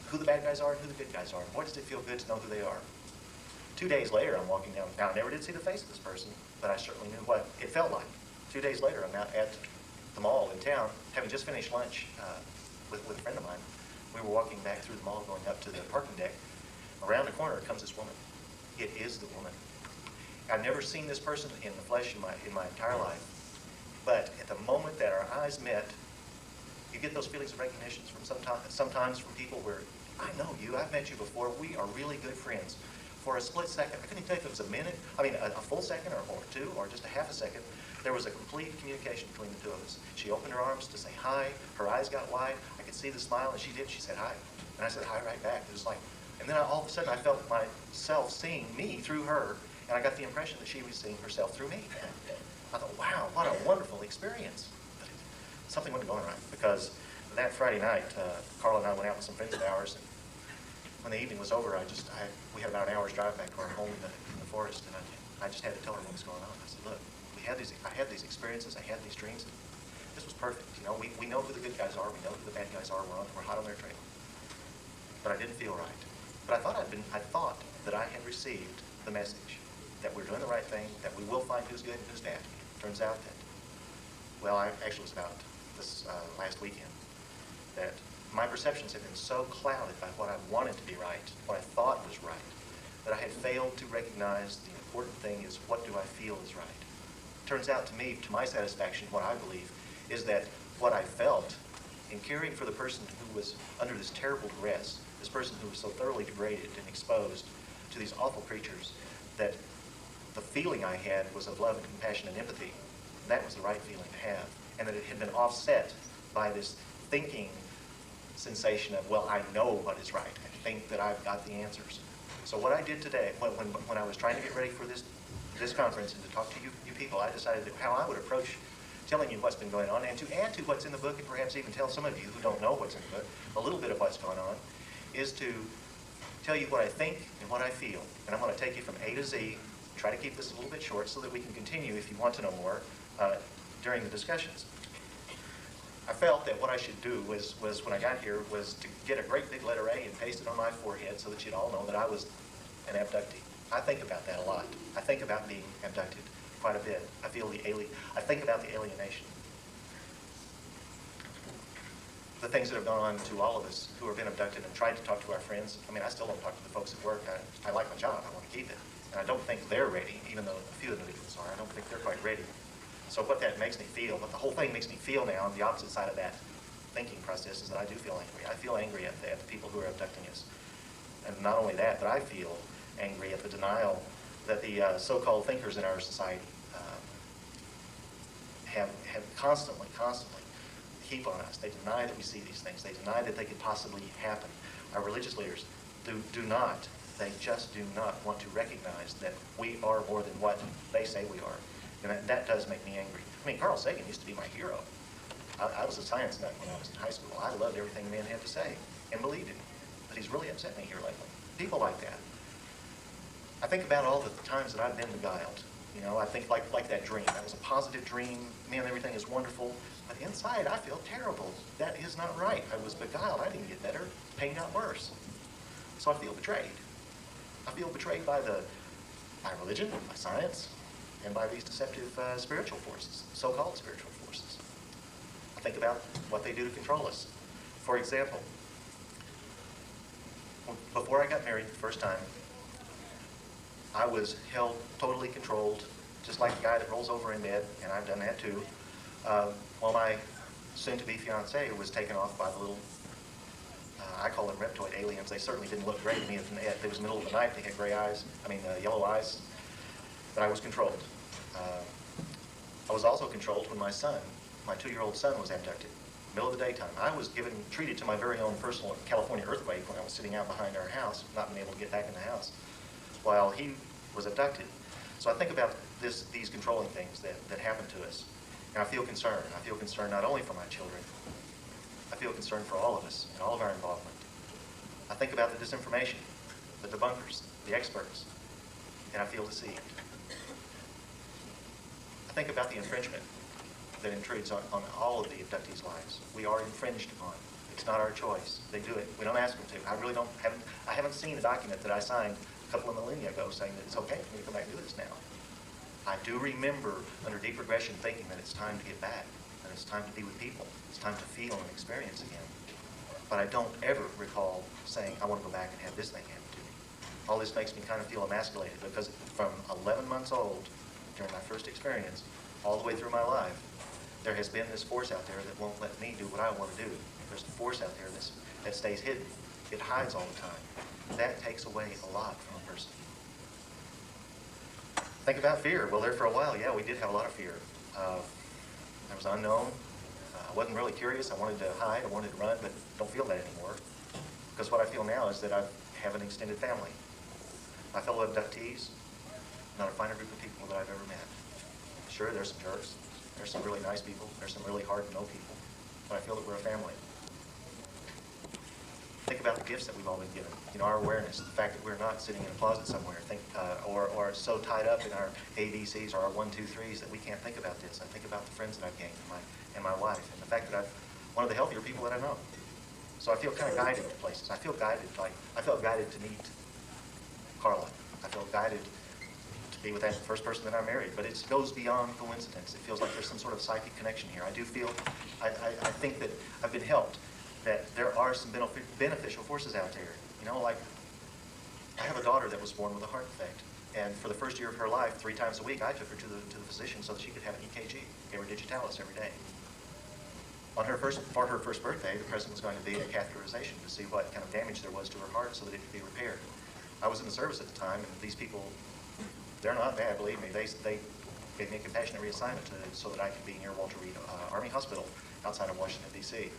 [SPEAKER 2] who the bad guys are and who the good guys are. And boy, does it feel good to know who they are. 2 days later, I'm walking down. Now, I never did see the face of this person, but I certainly knew what it felt like. 2 days later, I'm out at the mall in town, having just finished lunch with a friend of mine. We were walking back through the mall, going up to the parking deck. Around the corner comes this woman. It is the woman. I've never seen this person in the flesh in my entire life, but at the moment that our eyes met, you get those feelings of recognition from sometimes from people where, I know you, I've met you before, we are really good friends. For a split second, I couldn't even tell if it was a minute, a full second or 2, or just a half a second, there was a complete communication between the 2 of us. She opened her arms to say hi, her eyes got wide, I could see the smile, and she said hi. And I said hi right back. It was like, and then all of a sudden I felt myself seeing me through her, and I got the impression that she was seeing herself through me. I thought, wow, what a wonderful experience. But something wasn't going right, because that Friday night, Karla and I went out with some friends of ours, and when the evening was over, we had about an hour's drive back to our home in the forest, and I just had to tell her what was going on. I said, look, I had these experiences, I had these dreams. This was perfect. We know who the good guys are, we know who the bad guys are, we're hot on their trail. But I didn't feel right. But I thought that I had received the message that we're doing the right thing, that we will find who's good and who's bad. Turns out that, well, actually it was about this last weekend, that my perceptions had been so clouded by what I wanted to be right, what I thought was right, that I had failed to recognize the important thing is, what do I feel is right? Turns out to me, to my satisfaction, what I believe is that what I felt in caring for the person who was under this terrible duress this person who was so thoroughly degraded and exposed to these awful creatures that the feeling I had was of love and compassion and empathy. That was the right feeling to have. And that it had been offset by this thinking sensation of, well, I know what is right. I think that I've got the answers. So what I did today, when I was trying to get ready for this conference and to talk to you people, I decided how I would approach telling you what's been going on, and to add to what's in the book, and perhaps even tell some of you who don't know what's in the book a little bit of what's going on, is to tell you what I think and what I feel. And I'm going to take you from A to Z, try to keep this a little bit short so that we can continue, if you want to know more, during the discussions. I felt that what I should do was when I got here, was to get a great big letter A and paste it on my forehead so that you'd all know that I was an abductee. I think about that a lot. I think about being abducted quite a bit. I think about the alienation. The things that have gone on to all of us who have been abducted and tried to talk to our friends. I mean, I still don't talk to the folks at work. I like my job. I want to keep it. And I don't think they're ready, even though a few individuals are. I don't think they're quite ready. So what that makes me feel, what the whole thing makes me feel now, on the opposite side of that thinking process, is that I do feel angry. I feel angry at the people who are abducting us. And not only that, but I feel angry at the denial that the so-called thinkers in our society have constantly heap on us. They deny that we see these things. They deny that they could possibly happen. Our religious leaders do not. They just do not want to recognize that we are more than what they say we are. And that does make me angry. I mean, Carl Sagan used to be my hero. I was a science nut when I was in high school. I loved everything the man had to say and believed in him. But he's really upset me here lately. People like that. I think about all the times that I've been beguiled. You know, I think like that dream. That was a positive dream. Man, everything is wonderful. But inside, I feel terrible. That is not right. I was beguiled. I didn't get better. Pain got worse. So I feel betrayed. I feel betrayed by religion, by science, and by these deceptive spiritual forces, so-called spiritual forces. I think about what they do to control us. For example, before I got married the first time, I was held totally controlled, just like the guy that rolls over in bed, and I've done that too, while my soon-to-be fiancé was taken off by the little, I call them reptoid aliens. They certainly didn't look gray to me. It was the middle of the night. They had gray eyes, yellow eyes. But I was controlled. I was also controlled when my 2-year-old son was abducted, middle of the daytime. I was treated to my very own personal California earthquake when I was sitting out behind our house, not being able to get back in the house, while he was abducted. So I think about these controlling things that happen to us, and I feel concerned. I feel concerned not only for my children, I feel concerned for all of us and all of our involvement. I think about the disinformation, the debunkers, the experts, and I feel deceived. I think about the infringement that intrudes on all of the abductees' lives. We are infringed upon. It's not our choice. They do it. We don't ask them to. I haven't seen a document that I signed a couple of millennia ago saying that it's okay for me to come back and do this now. I do remember under deep regression thinking that it's time to get back, that it's time to be with people, it's time to feel and experience again. But I don't ever recall saying, I want to go back and have this thing happen to me. All this makes me kind of feel emasculated because from 11 months old, during my first experience, all the way through my life, there has been this force out there that won't let me do what I want to do. There's a force out there that stays hidden. It hides all the time. That takes away a lot from a person. Think about fear. Well, there for a while, yeah, we did have a lot of fear. I was unknown. I wasn't really curious. I wanted to hide. I wanted to run, but don't feel that anymore. Because what I feel now is that I have an extended family. My fellow abductees, not a finer group of people that I've ever met. Sure, there's some jerks. There's some really nice people. There's some really hard-to-know people. But I feel that we're a family. Think about the gifts that we've all been given. You know, our awareness, the fact that we're not sitting in a closet somewhere, or so tied up in our ABCs or our 1, 2, 3s that we can't think about this. I think about the friends that I've gained and my wife, and the fact that I'm one of the healthier people that I know. So I feel kind of guided to places. I felt guided to meet Karla. I felt guided to be with that first person that I married. But it goes beyond coincidence. It feels like there's some sort of psychic connection here. I do feel, I think that I've been helped, that there are some beneficial forces out there. You know, like, I have a daughter that was born with a heart defect. And for the first year of her life, 3 times a week, I took her to the physician so that she could have an EKG, gave her digitalis every day. For her first birthday, the present was going to be a catheterization to see what kind of damage there was to her heart so that it could be repaired. I was in the service at the time, and these people, they're not bad, believe me. They gave me a compassionate reassignment so that I could be near Walter Reed Army Hospital outside of Washington, D.C.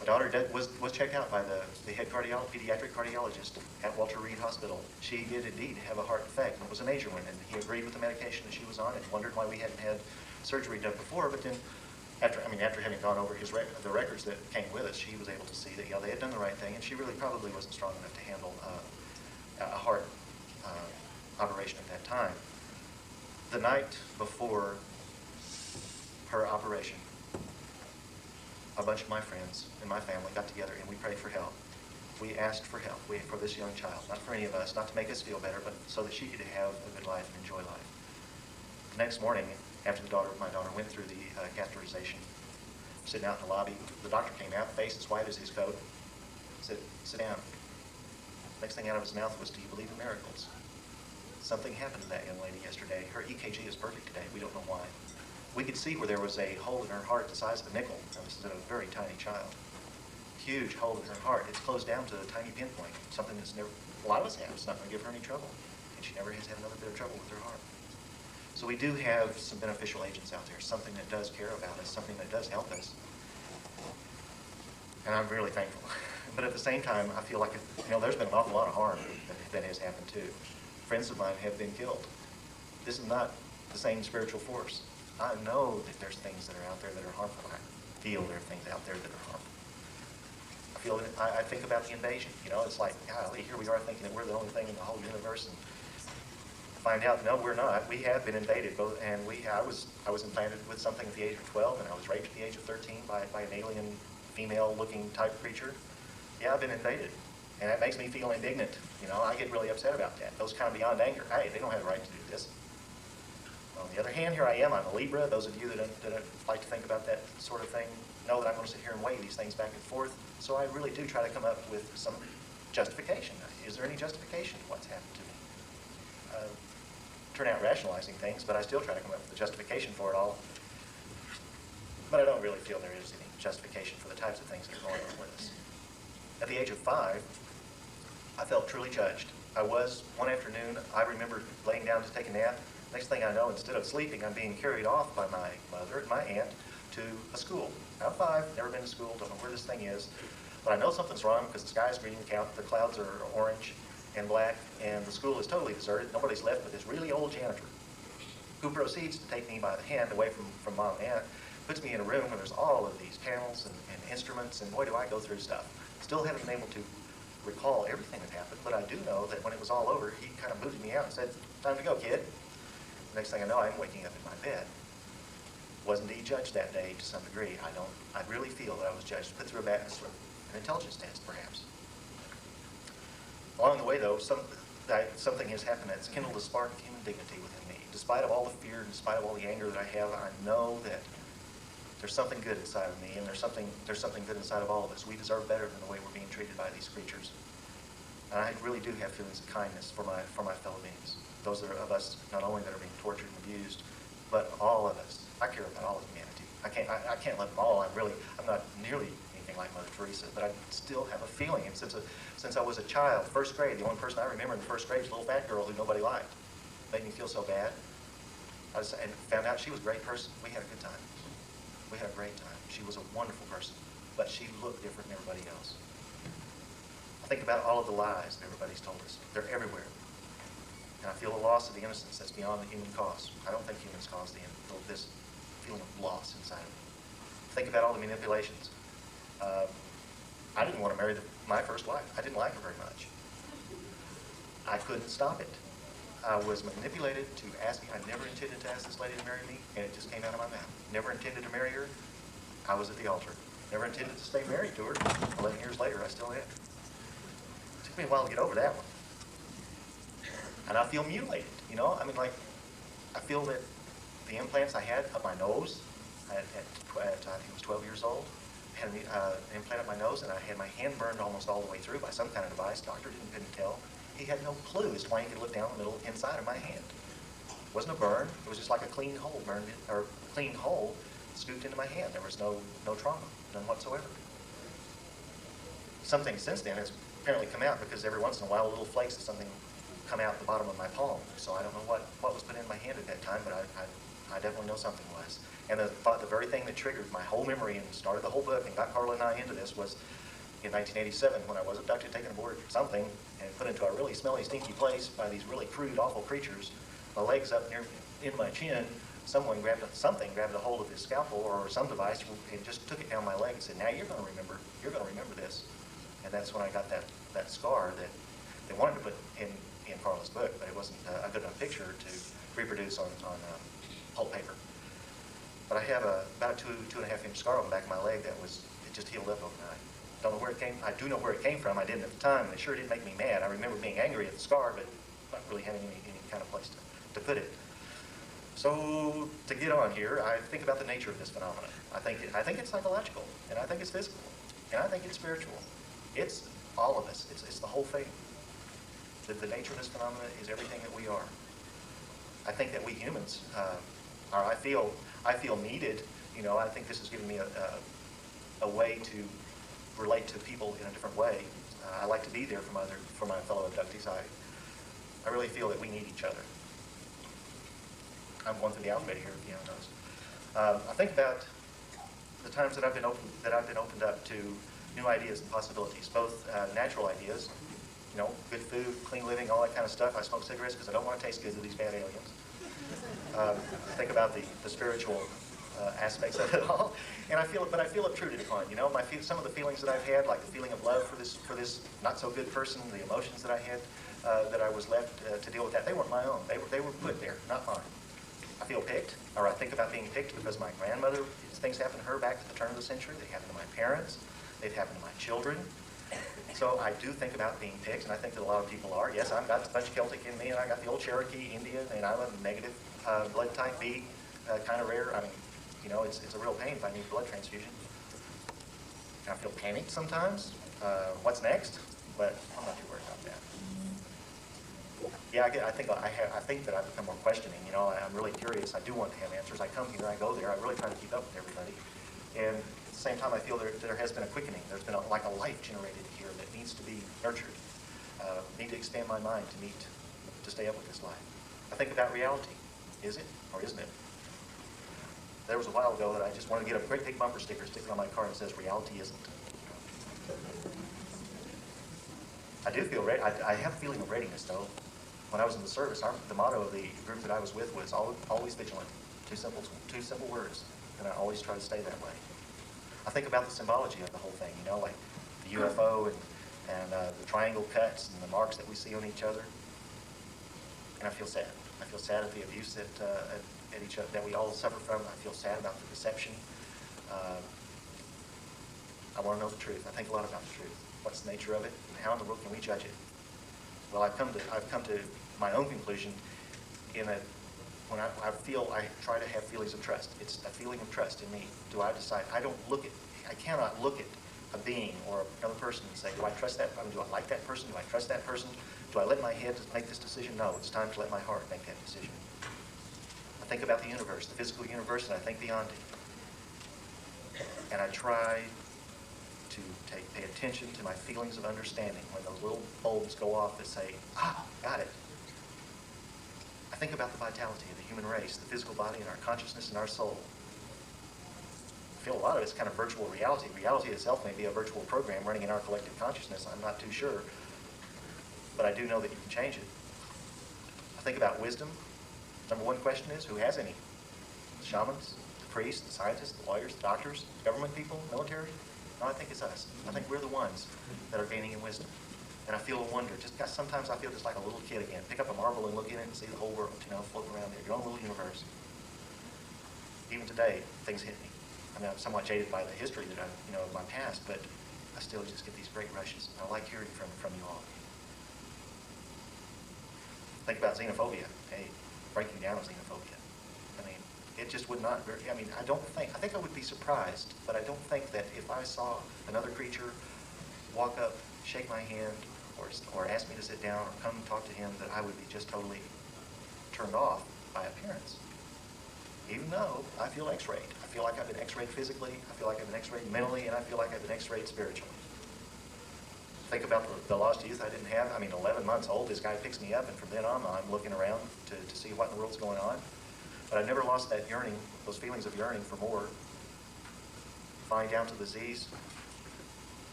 [SPEAKER 2] My daughter was checked out by the head pediatric cardiologist at Walter Reed Hospital. She did indeed have a heart defect, and it was a major one, and he agreed with the medication that she was on and wondered why we hadn't had surgery done before. But then, after having gone over the records that came with us, she was able to see that, they had done the right thing, and she really probably wasn't strong enough to handle a heart operation at that time. The night before her operation, a bunch of my friends and my family got together and we prayed for help. We asked for help for this young child, not for any of us, not to make us feel better, but so that she could have a good life and enjoy life. The next morning, after my daughter went through the catheterization, sitting out in the lobby, the doctor came out, face as white as his coat, said, "Sit down." Next thing out of his mouth was, "Do you believe in miracles?" Something happened to that young lady yesterday. Her EKG is perfect today. We don't know why. We could see where there was a hole in her heart the size of a nickel. Now, this is a very tiny child. Huge hole in her heart. It's closed down to a tiny pinpoint, something that's never, a lot of us have. It's not going to give her any trouble. And she never has had another bit of trouble with her heart. So we do have some beneficial agents out there, something that does care about us, something that does help us. And I'm really thankful. But at the same time, I feel like, there's been an awful lot of harm that has happened too. Friends of mine have been killed. This is not the same spiritual force. I know that there's things that are out there that are harmful. I feel there are things out there that are harmful. I think about the invasion. It's like, golly, here we are thinking that we're the only thing in the whole universe, and find out, no, we're not. We have been invaded, and I was implanted with something at the age of 12, and I was raped at the age of 13 by an alien, female-looking type creature. Yeah, I've been invaded, and that makes me feel indignant. I get really upset about that. Those kind of beyond anger. Hey, they don't have the right to do this. On the other hand, here I am. I'm a Libra. Those of you that like to think about that sort of thing know that I'm going to sit here and weigh these things back and forth. So I really do try to come up with some justification. Is there any justification to what's happened to me? Turn out rationalizing things, but I still try to come up with a justification for it all. But I don't really feel there is any justification for the types of things that are going on with us. At the age of 5, I felt truly judged. One afternoon, I remember laying down to take a nap. Next thing I know, instead of sleeping, I'm being carried off by my mother and my aunt to a school. I'm 5, never been to school, don't know where this thing is. But I know something's wrong because the sky's green, the clouds are orange and black, and the school is totally deserted. Nobody's left but this really old janitor who proceeds to take me by the hand away from mom and aunt, puts me in a room where there's all of these panels and instruments, and boy, do I go through stuff. Still haven't been able to recall everything that happened, but I do know that when it was all over, he kind of booted me out and said, "Time to go, kid." Next thing I know, I'm waking up in my bed. Was indeed judged that day to some degree. I really feel that I was judged, put through an intelligence test, perhaps. Along the way, though, something has happened that's kindled a spark of human dignity within me. Despite of all the fear, despite of all the anger that I have, I know that there's something good inside of me, and there's something good inside of all of us. We deserve better than the way we're being treated by these creatures. And I really do have feelings of kindness for my fellow beings. Those of us not only that are being tortured and abused, but all of us. I care about all of humanity. I can't love them all. I'm not nearly anything like Mother Teresa, but I still have a feeling. And since I was a child, first grade, the only person I remember in the first grade was a little fat girl who nobody liked. Made me feel so bad. And found out she was a great person. We had a good time. We had a great time. She was a wonderful person, but she looked different than everybody else. I think about all of the lies that everybody's told us. They're everywhere. And I feel a loss of the innocence that's beyond the human cause. I don't think humans caused this feeling of loss inside of me. Think about all the manipulations. I didn't want to marry my first wife. I didn't like her very much. I couldn't stop it. I was manipulated to ask me. I never intended to ask this lady to marry me, and it just came out of my mouth. Never intended to marry her. I was at the altar. Never intended to stay married to her. 11 years later, I still am. It took me a while to get over that one. And I feel mutilated, I feel that the implants I had up my nose, I think it was 12 years old, had an implant up my nose, and I had my hand burned almost all the way through by some kind of device. Doctor couldn't tell. He had no clue as to why he could look down the middle inside of my hand. It wasn't a burn. It was just like a clean hole scooped into my hand. There was no trauma, none whatsoever. Something since then has apparently come out, because every once in a while little flakes of something come out the bottom of my palm. So I don't know what was put in my hand at that time, but I definitely know something was. And the very thing that triggered my whole memory and started the whole book and got Karla and I into this was in 1987 when I was abducted, taken aboard something, and put into a really smelly, stinky place by these really crude, awful creatures. My legs up near in my chin. Something grabbed a hold of his scalpel or some device and just took it down my leg and said, "Now you're going to remember. You're going to remember this." And that's when I got that scar that they wanted to put in Karla's book, but it wasn't a good enough picture to reproduce on pulp paper. But I have about a 2.5 inch scar on the back of my leg it just healed up overnight. Don't know where it came. I do know where it came from. I didn't at the time, and it sure did make me mad. I remember being angry at the scar, but not really having any kind of place to put it. So to get on here, I think about the nature of this phenomenon. I think it's psychological, and I think it's physical, and I think it's spiritual. It's all of us. It's the whole thing. The nature of this phenomenon is everything that we are. I think that we humans are. I feel needed. I think this has given me a way to relate to people in a different way. I like to be there for my fellow abductees. I really feel that we need each other. I'm going through the alphabet here, if you haven't noticed. I think about the times that I've been opened up to new ideas and possibilities, both natural ideas, good food, clean living, all that kind of stuff. I smoke cigarettes because I don't want to taste good to these bad aliens. Think about the spiritual aspects of it all, and I feel obtruded upon. Some of the feelings that I've had, like the feeling of love for this not so good person, the emotions that I had, that I was left to deal with that. They weren't my own. They were put there, not mine. I feel picked, or I think about being picked because my grandmother, things happened to her back at the turn of the century. They happened to my parents. They've happened to my children. So I do think about being picked, and I think that a lot of people are. Yes, I've got a bunch of Celtic in me, and I got the old Cherokee Indian, and I'm a negative blood type B, kind of rare. I mean, it's a real pain if I need a blood transfusion. And I feel panicked sometimes. What's next? But I'm not too worried about that. Yeah, I think that I've become more questioning. I'm really curious. I do want to have answers. I come here, I go there. I really try to keep up with everybody. And at the same time, I feel there has been a quickening. There's been like a life generated here that needs to be nurtured. Need to expand my mind to stay up with this life. I think about reality. Is it or isn't it? There was a while ago that I just wanted to get a great big bumper sticker, stick it on my car, and it says "Reality isn't." I do feel ready. I have a feeling of readiness, though. When I was in the service, the motto of the group that I was with was always vigilant. Two simple words, and I always try to stay that way. I think about the symbology of the whole thing, like the UFO and the triangle cuts and the marks that we see on each other. And I feel sad. I feel sad at the abuse at each other that we all suffer from. I feel sad about the deception. I want to know the truth. I think a lot about the truth. What's the nature of it, and how in the world can we judge it? Well, I've come to my own conclusion in that when I try to have feelings of trust. It's a feeling of trust in me. Do I decide? I cannot look at a being or another person and say, do I trust that? Do I like that person? Do I trust that person? Do I let my head make this decision? No, it's time to let my heart make that decision. I think about the universe, the physical universe, and I think beyond it. And I try to pay attention to my feelings of understanding when those little bulbs go off that say, got it. I think about the vitality of the human race, the physical body and our consciousness and our soul. I feel a lot of it's kind of virtual reality. Reality itself may be a virtual program running in our collective consciousness. I'm not too sure, but I do know that you can change it. I think about wisdom. Number one question is, who has any? The shamans, the priests, the scientists, the lawyers, the doctors, government people, military? No, I think it's us. I think we're the ones that are gaining in wisdom. And I feel a wonder. Sometimes I feel just like a little kid again. Pick up a marble and look in it and see the whole world, floating around there. Your own little universe. Even today, things hit me. I mean, I'm somewhat jaded by the history that of my past, but I still just get these great rushes. I like hearing from you all. Think about xenophobia. Hey, breaking down of xenophobia. I mean, it just would not. I mean, I think I would be surprised, but I don't think that if I saw another creature walk up, shake my hand, or ask me to sit down, or come talk to him, that I would be just totally turned off by appearance. even though I feel x-rayed. I feel like I've been x-rayed physically, I feel like I've been x-rayed mentally, and I feel like I've been x-rayed spiritually. Think about the lost youth I didn't have. I mean, 11 months old, this guy picks me up, and from then on, I'm looking around to see what in the world's going on. But I never lost that yearning, those feelings of yearning for more. Finally down to the Z's.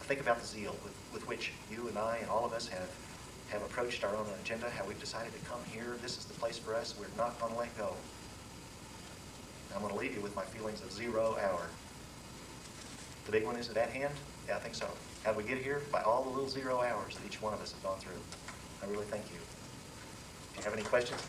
[SPEAKER 2] Think about the zeal with which you and I and all of us have approached our own agenda, how we've decided to come here. This is the place for us. We're not going to let go. And I'm going to leave you with my feelings of 0 hour. The big one is at that hand? Yeah, I think so. How did we get here? By all the little 0 hours that each one of us have gone through. I really thank you. Do you have any questions?